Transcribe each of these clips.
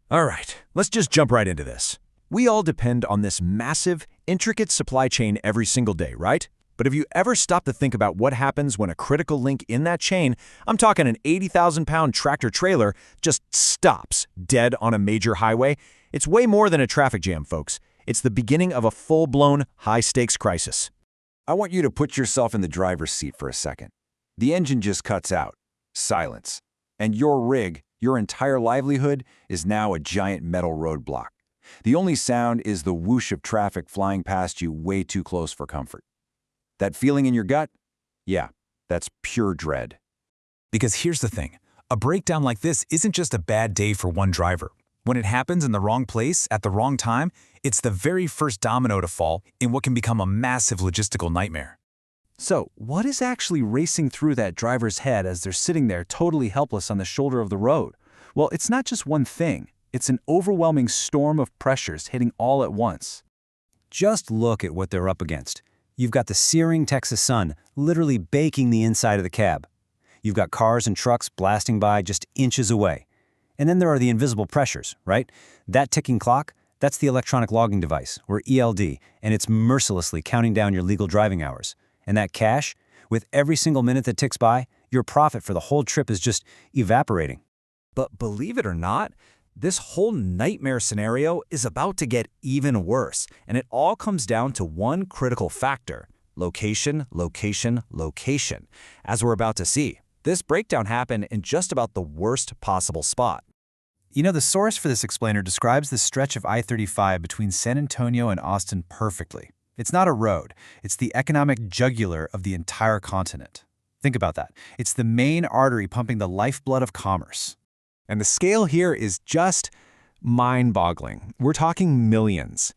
All right, let's just jump right into this. We all depend on this massive, intricate supply chain every single day, right? But have you ever stopped to think about what happens when a critical link in that chain, I'm talking an 80,000-pound tractor-trailer, just stops dead on a major highway? It's way more than a traffic jam, folks. It's the beginning of a full-blown, high-stakes crisis. I want you to put yourself in the driver's seat for a second. The engine just cuts out. Silence. And your rig, your entire livelihood, is now a giant metal roadblock. The only sound is the whoosh of traffic flying past you way too close for comfort. That feeling in your gut? Yeah, that's pure dread. Because here's the thing, a breakdown like this isn't just a bad day for one driver. When it happens in the wrong place at the wrong time, it's the very first domino to fall in what can become a massive logistical nightmare. So, what is actually racing through that driver's head as they're sitting there totally helpless on the shoulder of the road? Well, it's not just one thing. It's an overwhelming storm of pressures hitting all at once. Just look at what they're up against. You've got the searing Texas sun literally baking the inside of the cab. You've got cars and trucks blasting by just inches away. And then there are the invisible pressures, right? That ticking clock, that's the electronic logging device, or ELD, and it's mercilessly counting down your legal driving hours. And that cash, with every single minute that ticks by, your profit for the whole trip is just evaporating. But believe it or not, this whole nightmare scenario is about to get even worse, and it all comes down to one critical factor: location, location, location. As we're about to see, this breakdown happened in just about the worst possible spot. You know, the source for this explainer describes the stretch of I-35 between San Antonio and Austin perfectly. It's not a road. It's the economic jugular of the entire continent. Think about that. It's the main artery pumping the lifeblood of commerce. And the scale here is just mind-boggling. We're talking millions.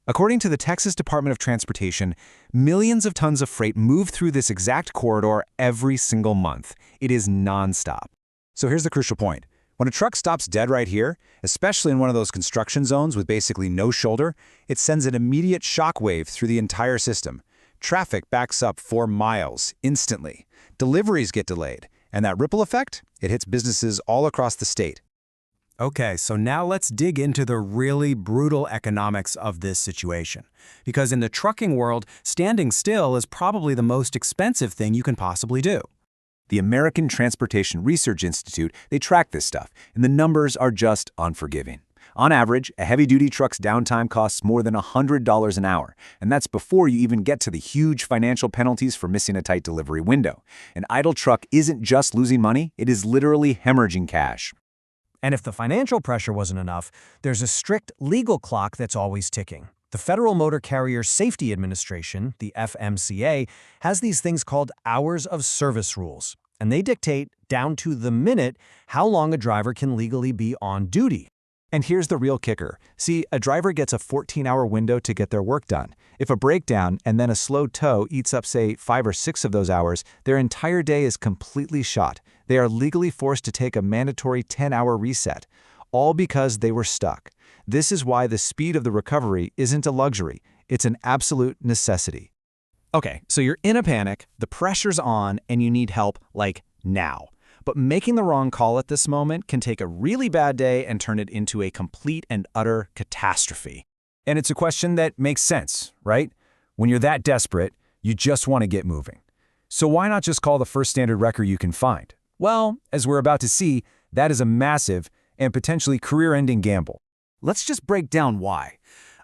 According to the Texas Department of Transportation, millions of tons of freight move through this exact corridor every single month. It is nonstop. So here's the crucial point. When a truck stops dead right here, especially in one of those construction zones with basically no shoulder, it sends an immediate shockwave through the entire system. Traffic backs up for miles instantly. Deliveries get delayed. And that ripple effect, it hits businesses all across the state. Okay, so now let's dig into the really brutal economics of this situation. Because in the trucking world, standing still is probably the most expensive thing you can possibly do. The American Transportation Research Institute, they track this stuff, and the numbers are just unforgiving. On average, a heavy-duty truck's downtime costs more than $100 an hour, and that's before you even get to the huge financial penalties for missing a tight delivery window. An idle truck isn't just losing money, it is literally hemorrhaging cash. And if the financial pressure wasn't enough, there's a strict legal clock that's always ticking. The Federal Motor Carrier Safety Administration, the FMCA, has these things called hours of service rules, and they dictate, down to the minute, how long a driver can legally be on duty. And here's the real kicker. See, a driver gets a 14-hour window to get their work done. If a breakdown and then a slow tow eats up, say, 5 or 6 of those hours, their entire day is completely shot. They are legally forced to take a mandatory 10-hour reset, all because they were stuck. This is why the speed of the recovery isn't a luxury. It's an absolute necessity. Okay, so you're in a panic, the pressure's on, and you need help, like, now. But making the wrong call at this moment can take a really bad day and turn it into a complete and utter catastrophe. And it's a question that makes sense, right? When you're that desperate, you just want to get moving. So why not just call the first standard wrecker you can find? Well, as we're about to see, that is a massive and potentially career-ending gamble. Let's just break down why.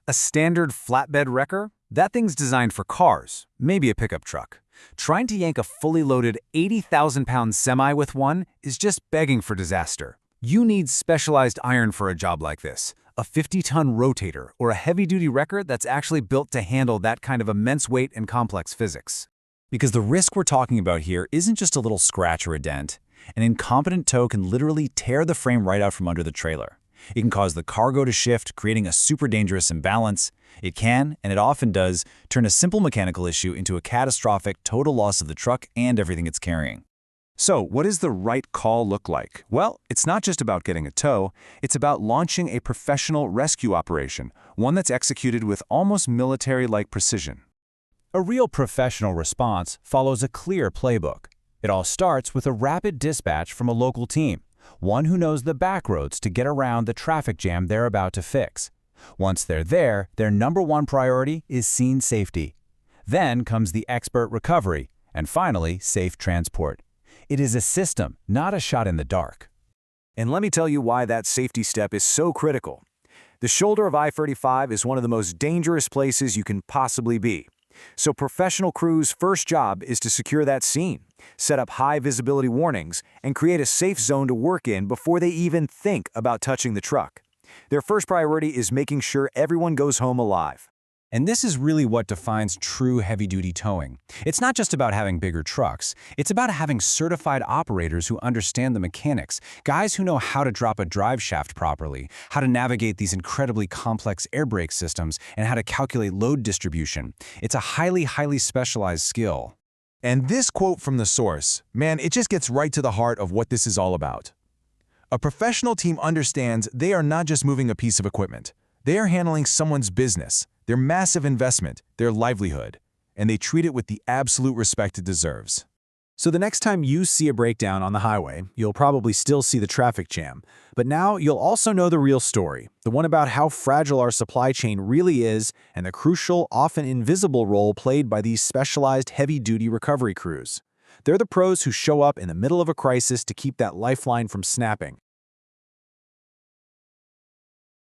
A standard flatbed wrecker? That thing's designed for cars, maybe a pickup truck. Trying to yank a fully loaded 80,000-pound semi with one is just begging for disaster. You need specialized iron for a job like this, a 50-ton rotator or a heavy-duty wrecker that's actually built to handle that kind of immense weight and complex physics. Because the risk we're talking about here isn't just a little scratch or a dent. An incompetent tow can literally tear the frame right out from under the trailer. It can cause the cargo to shift, creating a super dangerous imbalance. It can, and it often does, turn a simple mechanical issue into a catastrophic total loss of the truck and everything it's carrying. So, what does the right call look like? Well, it's not just about getting a tow, it's about launching a professional rescue operation, one that's executed with almost military-like precision. A real professional response follows a clear playbook. It all starts with a rapid dispatch from a local team, one who knows the back roads to get around the traffic jam they're about to fix. Once they're there, their number one priority is scene safety. Then comes the expert recovery, and finally, safe transport. It is a system, not a shot in the dark. And let me tell you why that safety step is so critical. The shoulder of I-35 is one of the most dangerous places you can possibly be. So professional crews' first job is to secure that scene, set up high visibility warnings, and create a safe zone to work in before they even think about touching the truck. Their first priority is making sure everyone goes home alive. And this is really what defines true heavy-duty towing. It's not just about having bigger trucks. It's about having certified operators who understand the mechanics, guys who know how to drop a drive shaft properly, how to navigate these incredibly complex air brake systems, and how to calculate load distribution. It's a highly specialized skill. And this quote from the source, man, it just gets right to the heart of what this is all about. A professional team understands they are not just moving a piece of equipment. They are handling someone's business, their massive investment, their livelihood, and they treat it with the absolute respect it deserves. So the next time you see a breakdown on the highway, you'll probably still see the traffic jam. But now you'll also know the real story, the one about how fragile our supply chain really is and the crucial, often invisible role played by these specialized heavy-duty recovery crews. They're the pros who show up in the middle of a crisis to keep that lifeline from snapping.